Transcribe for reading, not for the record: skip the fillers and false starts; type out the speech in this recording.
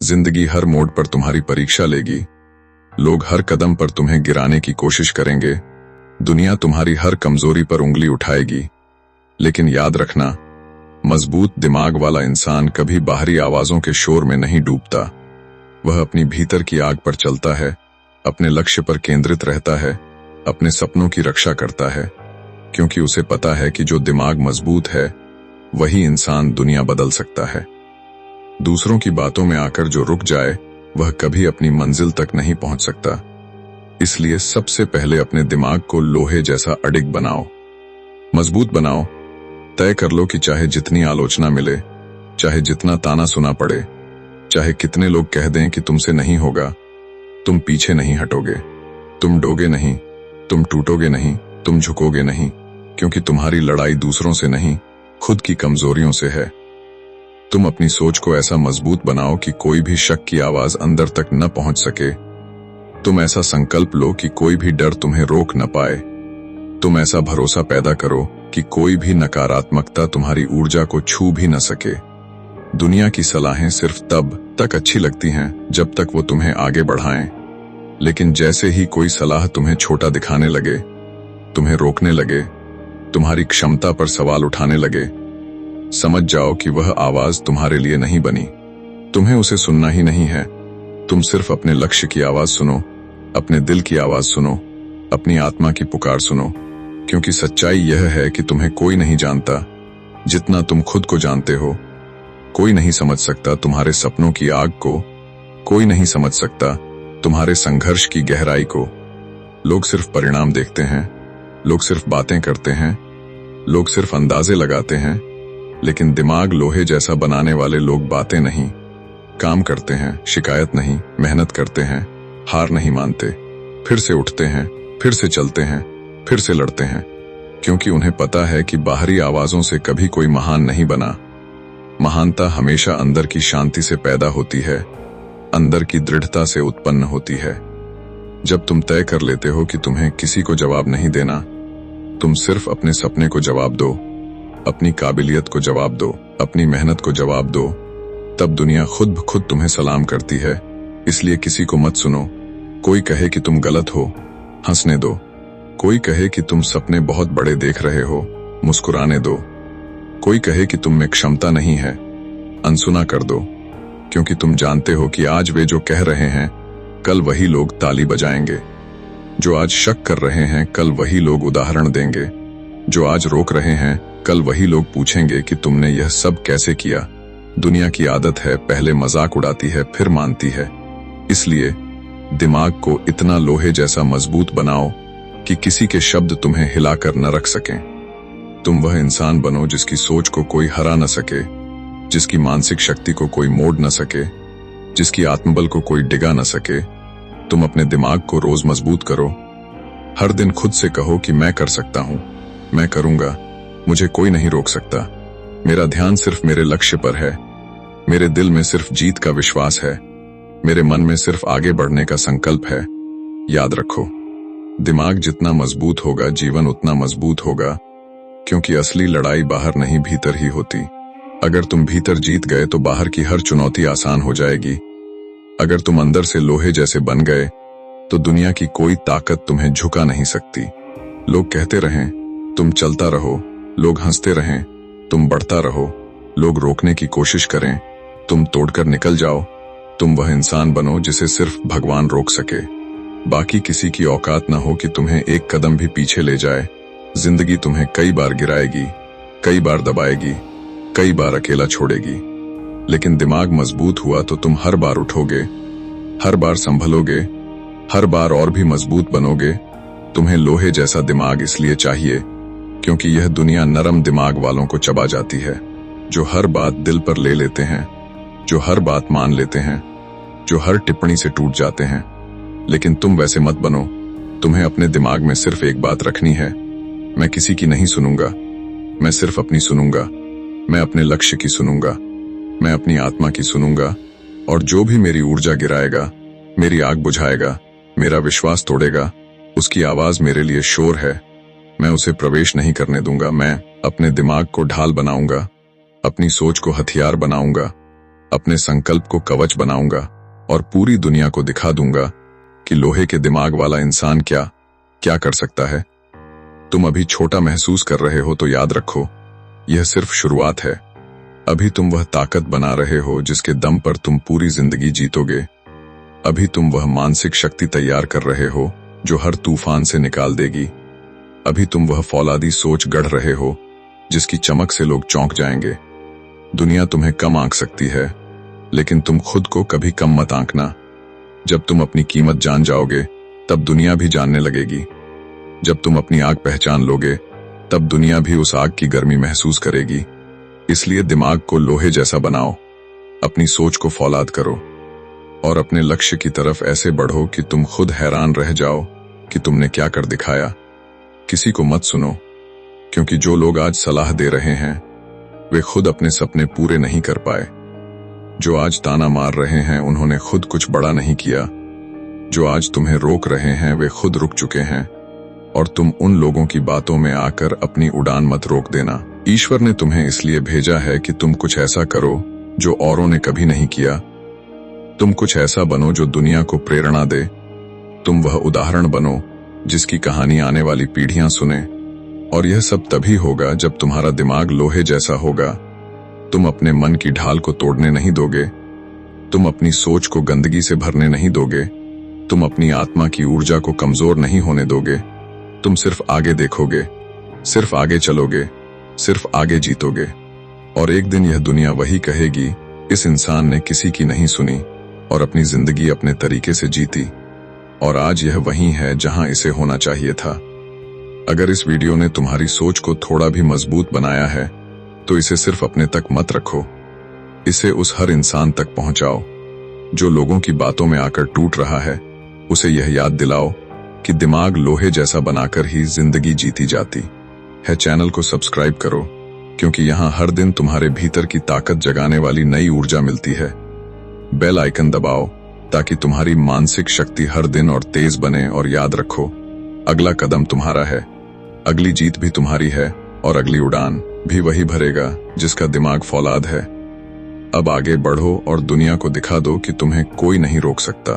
जिंदगी हर मोड़ पर तुम्हारी परीक्षा लेगी। लोग हर कदम पर तुम्हें गिराने की कोशिश करेंगे। दुनिया तुम्हारी हर कमजोरी पर उंगली उठाएगी। लेकिन याद रखना, मजबूत दिमाग वाला इंसान कभी बाहरी आवाजों के शोर में नहीं डूबता। वह अपनी भीतर की आग पर चलता है, अपने लक्ष्य पर केंद्रित रहता है, अपने सपनों की रक्षा करता है, क्योंकि उसे पता है कि जो दिमाग मजबूत है वही इंसान दुनिया बदल सकता है। दूसरों की बातों में आकर जो रुक जाए वह कभी अपनी मंजिल तक नहीं पहुंच सकता। इसलिए सबसे पहले अपने दिमाग को लोहे जैसा अडिग बनाओ, मजबूत बनाओ। तय कर लो कि चाहे जितनी आलोचना मिले, चाहे जितना ताना सुना पड़े, चाहे कितने लोग कह दें कि तुमसे नहीं होगा, तुम पीछे नहीं हटोगे। तुम डोगे नहीं, तुम टूटोगे नहीं, तुम झुकोगे नहीं, क्योंकि तुम्हारी लड़ाई दूसरों से नहीं, खुद की कमजोरियों से है। तुम अपनी सोच को ऐसा मजबूत बनाओ कि कोई भी शक की आवाज अंदर तक न पहुंच सके। तुम ऐसा संकल्प लो कि कोई भी डर तुम्हें रोक न पाए। तुम ऐसा भरोसा पैदा करो कि कोई भी नकारात्मकता तुम्हारी ऊर्जा को छू भी न सके। दुनिया की सलाहें सिर्फ तब तक अच्छी लगती हैं जब तक वो तुम्हें आगे बढ़ाएं, लेकिन जैसे ही कोई सलाह तुम्हें छोटा दिखाने लगे, तुम्हें रोकने लगे, तुम्हारी क्षमता पर सवाल उठाने लगे, समझ जाओ कि वह आवाज तुम्हारे लिए नहीं बनी। तुम्हें उसे सुनना ही नहीं है। तुम सिर्फ अपने लक्ष्य की आवाज सुनो, अपने दिल की आवाज सुनो, अपनी आत्मा की पुकार सुनो, क्योंकि सच्चाई यह है कि तुम्हें कोई नहीं जानता जितना तुम खुद को जानते हो। कोई नहीं समझ सकता तुम्हारे सपनों की आग को, कोई नहीं समझ सकता तुम्हारे संघर्ष की गहराई को। लोग सिर्फ परिणाम देखते हैं, लोग सिर्फ बातें करते हैं, लोग सिर्फ अंदाजे लगाते हैं, लेकिन दिमाग लोहे जैसा बनाने वाले लोग बातें नहीं, काम करते हैं, शिकायत नहीं, मेहनत करते हैं, हार नहीं मानते, फिर से उठते हैं, फिर से चलते हैं, फिर से लड़ते हैं, क्योंकि उन्हें पता है कि बाहरी आवाजों से कभी कोई महान नहीं बना। महानता हमेशा अंदर की शांति से पैदा होती है, अंदर की दृढ़ता से उत्पन्न होती है। जब तुम तय कर लेते हो कि तुम्हें किसी को जवाब नहीं देना, तुम सिर्फ अपने सपने को जवाब दो, अपनी काबिलियत को जवाब दो, अपनी मेहनत को जवाब दो, तब दुनिया खुद ब खुद तुम्हें सलाम करती है। इसलिए किसी को मत सुनो। कोई कहे कि तुम गलत हो, हंसने दो। कोई कहे कि तुम सपने बहुत बड़े देख रहे हो, मुस्कुराने दो। कोई कहे कि तुम में क्षमता नहीं है, अनसुना कर दो, क्योंकि तुम जानते हो कि आज वे जो कह रहे हैं कल वही लोग ताली बजाएंगे। जो आज शक कर रहे हैं कल वही लोग उदाहरण देंगे। जो आज रोक रहे हैं कल वही लोग पूछेंगे कि तुमने यह सब कैसे किया। दुनिया की आदत है, पहले मजाक उड़ाती है फिर मानती है। इसलिए दिमाग को इतना लोहे जैसा मजबूत बनाओ कि किसी के शब्द तुम्हें हिलाकर न रख सकें। तुम वह इंसान बनो जिसकी सोच को कोई हरा न सके, जिसकी मानसिक शक्ति को कोई मोड़ न सके, जिसकी आत्मबल को कोई डिगा न सके। तुम अपने दिमाग को रोज मजबूत करो। हर दिन खुद से कहो कि मैं कर सकता हूं, मैं करूंगा, मुझे कोई नहीं रोक सकता। मेरा ध्यान सिर्फ मेरे लक्ष्य पर है, मेरे दिल में सिर्फ जीत का विश्वास है, मेरे मन में सिर्फ आगे बढ़ने का संकल्प है। याद रखो, दिमाग जितना मजबूत होगा जीवन उतना मजबूत होगा, क्योंकि असली लड़ाई बाहर नहीं भीतर ही होती। अगर तुम भीतर जीत गए तो बाहर की हर चुनौती आसान हो जाएगी। अगर तुम अंदर से लोहे जैसे बन गए तो दुनिया की कोई ताकत तुम्हें झुका नहीं सकती। लोग कहते रहें तुम चलता रहो, लोग हंसते रहें तुम बढ़ता रहो, लोग रोकने की कोशिश करें तुम तोड़कर निकल जाओ। तुम वह इंसान बनो जिसे सिर्फ भगवान रोक सके। बाकी किसी की औकात न हो कि तुम्हें एक कदम भी पीछे ले जाए। जिंदगी तुम्हें कई बार गिराएगी, कई बार दबाएगी, कई बार अकेला छोड़ेगी, लेकिन दिमाग मजबूत हुआ तो तुम हर बार उठोगे, हर बार संभलोगे, हर बार और भी मजबूत बनोगे। तुम्हें लोहे जैसा दिमाग इसलिए चाहिए क्योंकि यह दुनिया नरम दिमाग वालों को चबा जाती है, जो हर बात दिल पर ले लेते हैं, जो हर बात मान लेते हैं, जो हर टिप्पणी से टूट जाते हैं। लेकिन तुम वैसे मत बनो। तुम्हें अपने दिमाग में सिर्फ एक बात रखनी है, मैं किसी की नहीं सुनूंगा, मैं सिर्फ अपनी सुनूंगा। मैं अपने लक्ष्य की सुनूंगा, मैं अपनी आत्मा की सुनूंगा, और जो भी मेरी ऊर्जा गिराएगा, मेरी आग बुझाएगा, मेरा विश्वास तोड़ेगा, उसकी आवाज मेरे लिए शोर है, मैं उसे प्रवेश नहीं करने दूंगा। मैं अपने दिमाग को ढाल बनाऊंगा, अपनी सोच को हथियार बनाऊंगा, अपने संकल्प को कवच बनाऊंगा और पूरी दुनिया को दिखा दूंगा कि लोहे के दिमाग वाला इंसान क्या क्या कर सकता है। तुम अभी छोटा महसूस कर रहे हो तो याद रखो, यह सिर्फ शुरुआत है। अभी तुम वह ताकत बना रहे हो जिसके दम पर तुम पूरी जिंदगी जीतोगे। अभी तुम वह मानसिक शक्ति तैयार कर रहे हो जो हर तूफान से निकाल देगी। अभी तुम वह फौलादी सोच गढ़ रहे हो जिसकी चमक से लोग चौंक जाएंगे। दुनिया तुम्हें कम आंक सकती है, लेकिन तुम खुद को कभी कम मत आंकना। जब तुम अपनी कीमत जान जाओगे तब दुनिया भी जानने लगेगी। जब तुम अपनी आग पहचान लोगे तब दुनिया भी उस आग की गर्मी महसूस करेगी। इसलिए दिमाग को लोहे जैसा बनाओ, अपनी सोच को फौलाद करो और अपने लक्ष्य की तरफ ऐसे बढ़ो कि तुम खुद हैरान रह जाओ कि तुमने क्या कर दिखाया। किसी को मत सुनो, क्योंकि जो लोग आज सलाह दे रहे हैं वे खुद अपने सपने पूरे नहीं कर पाए। जो आज ताना मार रहे हैं उन्होंने खुद कुछ बड़ा नहीं किया। जो आज तुम्हें रोक रहे हैं वे खुद रुक चुके हैं, और तुम उन लोगों की बातों में आकर अपनी उड़ान मत रोक देना। ईश्वर ने तुम्हें इसलिए भेजा है कि तुम कुछ ऐसा करो जो औरों ने कभी नहीं किया। तुम कुछ ऐसा बनो जो दुनिया को प्रेरणा दे। तुम वह उदाहरण बनो जिसकी कहानी आने वाली पीढ़ियां सुने। और यह सब तभी होगा जब तुम्हारा दिमाग लोहे जैसा होगा। तुम अपने मन की ढाल को तोड़ने नहीं दोगे। तुम अपनी सोच को गंदगी से भरने नहीं दोगे। तुम अपनी आत्मा की ऊर्जा को कमजोर नहीं होने दोगे। तुम सिर्फ आगे देखोगे, सिर्फ आगे चलोगे, सिर्फ आगे जीतोगे। और एक दिन यह दुनिया वही कहेगी, इस इंसान ने किसी की नहीं सुनी और अपनी जिंदगी अपने तरीके से जीती। और आज यह वही है जहां इसे होना चाहिए था। अगर इस वीडियो ने तुम्हारी सोच को थोड़ा भी मजबूत बनाया है तो इसे सिर्फ अपने तक मत रखो, इसे उस हर इंसान तक पहुंचाओ जो लोगों की बातों में आकर टूट रहा है। उसे यह याद दिलाओ कि दिमाग लोहे जैसा बनाकर ही जिंदगी जीती जाती है। चैनल को सब्सक्राइब करो, क्योंकि यहाँ हर दिन तुम्हारे भीतर की ताकत जगाने वाली नई ऊर्जा मिलती है। बेल आइकन दबाओ ताकि तुम्हारी मानसिक शक्ति हर दिन और तेज बने। और याद रखो, अगला कदम तुम्हारा है, अगली जीत भी तुम्हारी है, और अगली उड़ान भी वही भरेगा जिसका दिमाग फौलाद है। अब आगे बढ़ो और दुनिया को दिखा दो कि तुम्हें कोई नहीं रोक सकता।